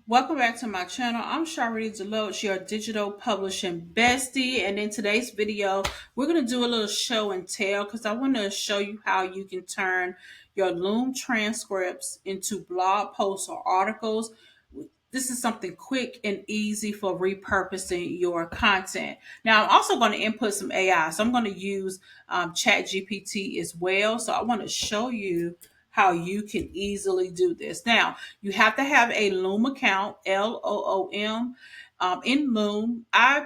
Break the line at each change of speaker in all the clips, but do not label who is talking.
Welcome back to my channel. I'm Sharity Deloach, your digital publishing bestie. And in today's video, we're going to do a little show and tell because I want to show you how you can turn your Loom transcripts into blog posts or articles. This is something quick and easy for repurposing your content. Now, I'm also going to input some AI. So I'm going to use Chat GPT as well. So I want to show you how you can easily do this. Now, you have to have a Loom account, LOOM. In Loom, I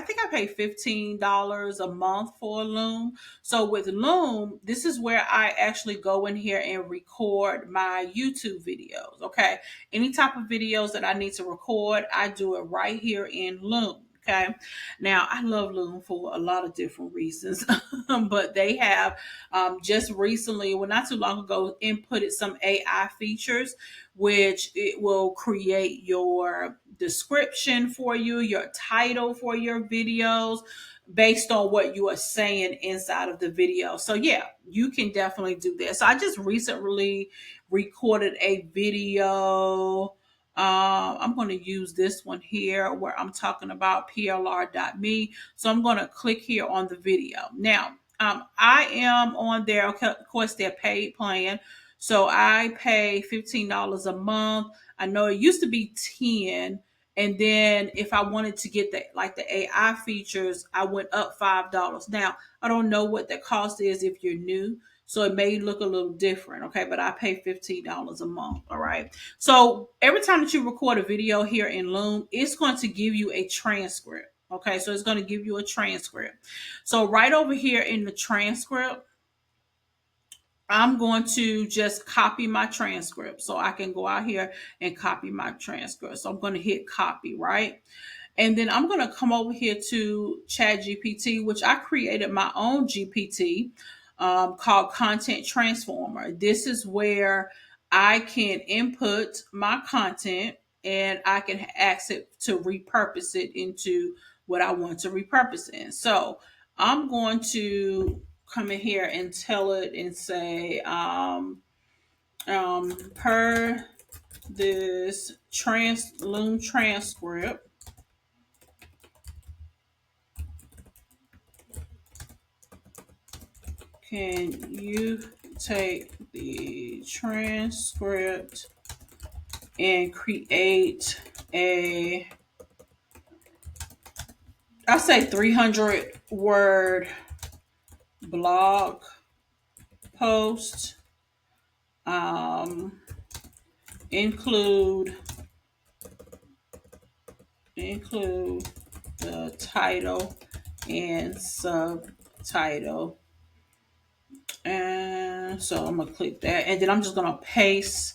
think I pay $15 a month for Loom. So with Loom, this is where I actually go in here and record my YouTube videos. Okay. Any type of videos that I need to record, I do it right here in Loom. Okay. Now, I love Loom for a lot of different reasons, but they have just recently, well, not too long ago, inputted some AI features, which it will create your description for you, your title for your videos based on what you are saying inside of the video. So yeah, you can definitely do that. So I just recently recorded a video. I'm going to use this one here where I'm talking about plr.me. So I'm going to click here on the video. Now, I am on their, of course, their paid plan. So I pay $15 a month. I know it used to be 10. And then if I wanted to get the AI features, I went up $5. Now, I don't know what the cost is if you're new. So it may look a little different, okay? But I pay $15 a month, all right? So every time that you record a video here in Loom, it's going to give you a transcript, okay? So it's going to give you a transcript. So right over here in the transcript, I'm going to just copy my transcript. So I can go out here and copy my transcript. So I'm going to hit copy, right? And then I'm going to come over here to Chat GPT, which I created my own GPT called Content Transformer. This is where I can input my content and I can ask it to repurpose it into what I want to repurpose in. So I'm going to come in here and tell it and say, per this Loom transcript, can you take the transcript and create I say 300 word blog post, um, include the title and subtitle. And so I'm gonna click that, and then I'm just gonna paste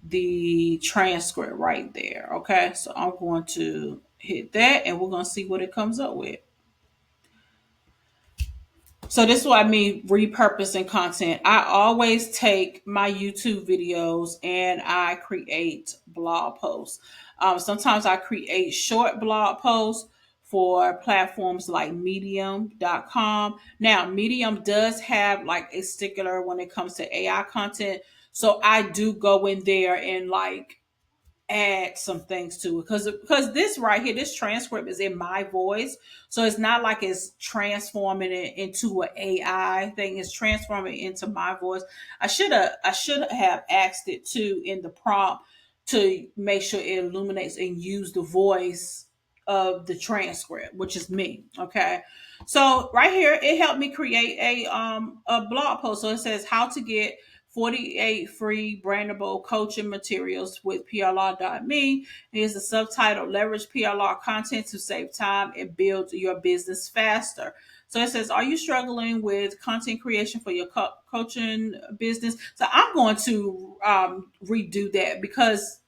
the transcript right there. Okay, so I'm going to hit that, and we're gonna see what it comes up with. So this is what I mean repurposing content. I always take my YouTube videos and I create blog posts. Sometimes I create short blog posts for platforms like medium.com. Now, Medium does have like a stickler when it comes to AI content. So I do go in there and like add some things to it because this right here, this transcript is in my voice, so it's not like it's transforming it into an AI thing. It's transforming it into my voice. I should have asked it to in the prompt to make sure it illuminates and use the voice of the transcript, which is me. Okay, so right here it helped me create a blog post. So it says how to get 48 free brandable coaching materials with PLR.me. Here's the subtitle: Leverage PLR content to save time and build your business faster. So it says, are you struggling with content creation for your coaching business? So I'm going to redo that because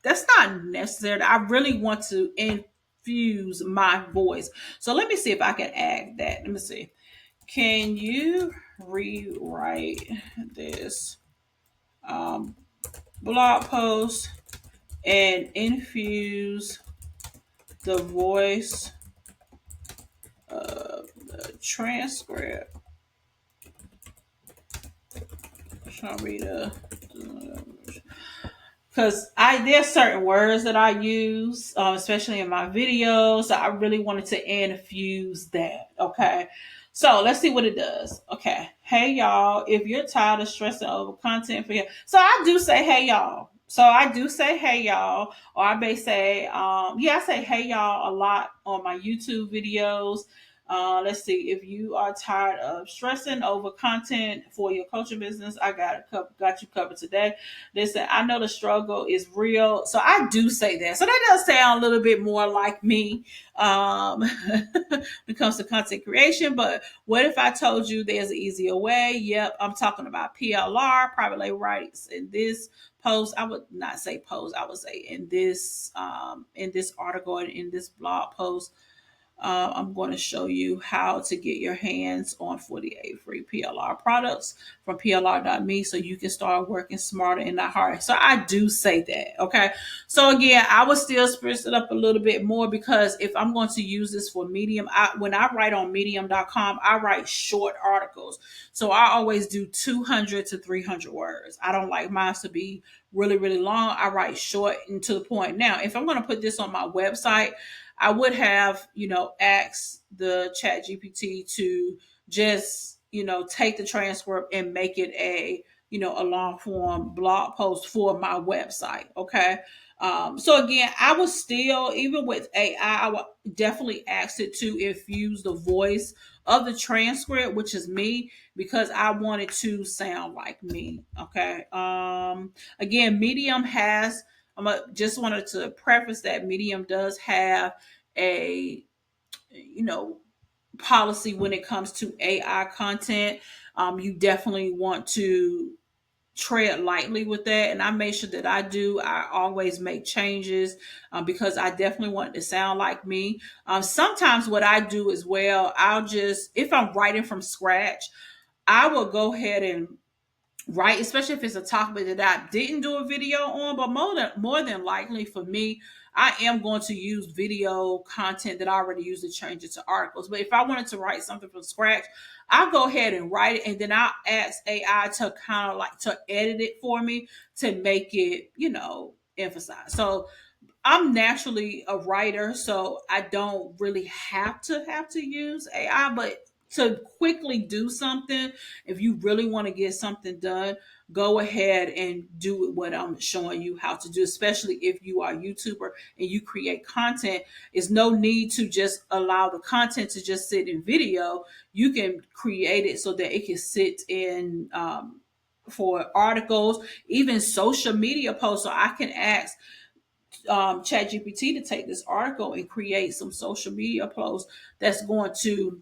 that's not necessary. I really want to infuse my voice. So let me see if I can add that. Let me see. Can you rewrite this blog post and infuse the voice of the transcript? Sharita. because I there's certain words that I use, especially in my videos. So I really wanted to infuse that. Okay, so let's see what it does. Okay, hey y'all, if you're tired of stressing over content for you, so I do say hey y'all. So I do say hey y'all, or I may say yeah, I say hey y'all a lot on my YouTube videos. Let's see. If you are tired of stressing over content for your coaching business, I got you covered today. Listen, I know the struggle is real, so I do say that. So that does sound a little bit more like me when it comes to content creation. But what if I told you there's an easier way? Yep, I'm talking about PLR, private label rights. In this post, I would not say post, I would say in this article and in this blog post. I'm going to show you how to get your hands on 48 free PLR products from PLR.me so you can start working smarter and not harder. So I do say that. Okay. So again, I would still spruce it up a little bit more because if I'm going to use this for Medium, when I write on medium.com, I write short articles. So I always do 200 to 300 words. I don't like mine to be really, really long. I write short and to the point. Now, if I'm going to put this on my website, I would have, asked the chat GPT to just, take the transcript and make it a long form blog post for my website. Okay. So again, I was still, even with AI, I would definitely ask it to infuse the voice of the transcript, which is me, because I wanted to sound like me. Okay. Again, Medium has, just wanted to preface that Medium does have a policy when it comes to AI content. You definitely want to tread lightly with that, and I make sure that I always make changes because I definitely want it to sound like me. Sometimes what I do as well, I'll just, if I'm writing from scratch, I will go ahead and right, especially if it's a topic that I didn't do a video on. But more than likely for me, I am going to use video content that I already use to change it to articles. But if I wanted to write something from scratch, I'll go ahead and write it, and then I'll ask AI to kind of like to edit it for me to make it, emphasize. So I'm naturally a writer, so I don't really have to use AI, but to quickly do something, if you really want to get something done, go ahead and do what I'm showing you how to do, especially if you are a YouTuber and you create content. There's no need to just allow the content to just sit in video. You can create it so that it can sit in for articles, even social media posts. So I can ask ChatGPT to take this article and create some social media posts that's going to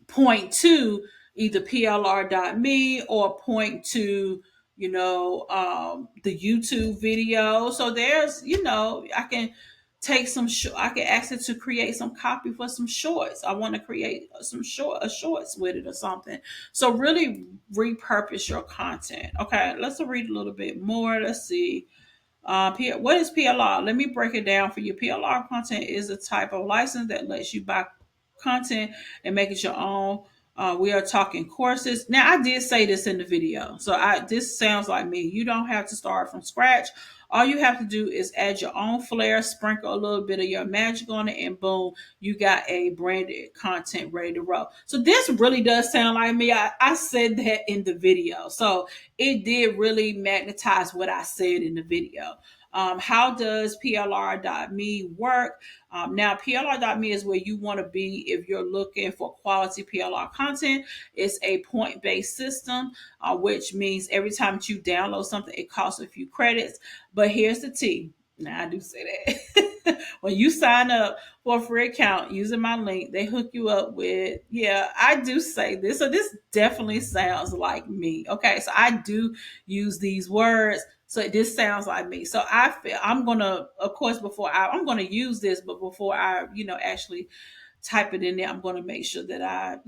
point to either PLR.me or point to the YouTube video. So there's I can take I can ask it to create some copy for some shorts. I want to create some shorts with it or something. So really repurpose your content. Okay, let's read a little bit more. Let's see. What is PLR? Let me break it down for you. PLR content is a type of license that lets you buy content and make it your own. We are talking courses. Now, I did say this in the video, so this sounds like me. You don't have to start from scratch. All you have to do is add your own flair, sprinkle a little bit of your magic on it, and boom, you got a branded content ready to roll. So this really does sound like me. I said that in the video. So it did really magnetize what I said in the video. How does PLR.me work? Now, PLR.me is where you want to be if you're looking for quality PLR content. It's a point-based system, which means every time that you download something, it costs a few credits. But here's the T. Now, I do say that. When you sign up for a free account using my link, they hook you up with, yeah, I do say this. So this definitely sounds like me. Okay, so I do use these words. So this sounds like me. So I feel I'm gonna, of course, I'm gonna use this, but before I, actually type it in there, I'm gonna make sure that I,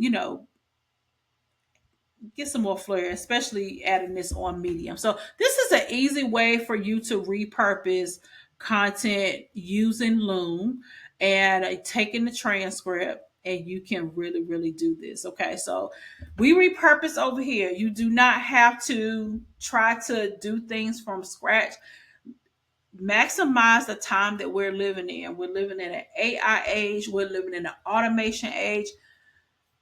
get some more flair, especially adding this on Medium. So this is an easy way for you to repurpose content using Loom and taking the transcript, and you can really, really do this. Okay, so we repurpose over here. You do not have to try to do things from scratch. maximize the time that we're living in. We're living in an AI age. We're living in an automation age.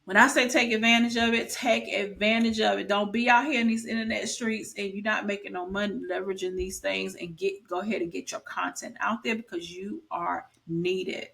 When I say take advantage of it, take advantage of it. Don't be out here in these internet streets and you're not making no money leveraging these things, and go ahead and get your content out there because you are needed.